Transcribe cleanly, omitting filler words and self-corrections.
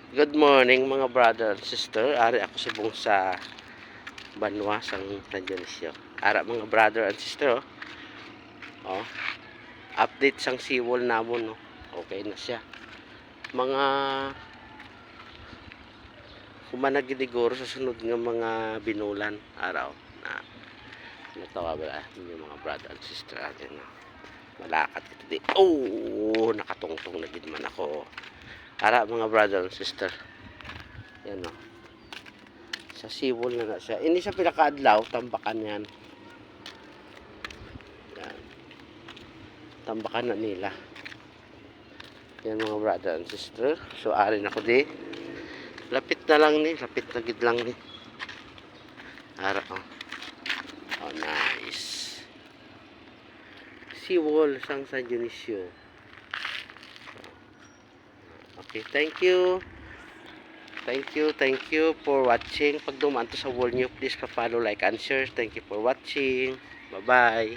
Good morning mga brother and sister. Ari ako subong sa Banwa sang San Dionisio. Ara mga brother and sister oh. Update sang seawall namon no. Okay na siya. Mga humanagidiguro sa sunod nga mga binulan araw na natawa ba yung mga brother and sister atin no. Malakat kita di. Oh, nakatungtong na gid man ako. Ara mga brother and sister. Yan o. Sa seawall na siya. Ini sa pinakaadlaw, tambakan yan. Yan. Tambakan na nila. Yan mga brother and sister. So, arin ako di. Lapit na lang ni. Lapit na gid lang ni. Ara o. Oh, nice. Seawall sang San Dionisio. Okay, thank you. Thank you for watching. Pag dumaan to sa wall nyo, please pa-follow, like, and share. Thank you for watching. Bye-bye.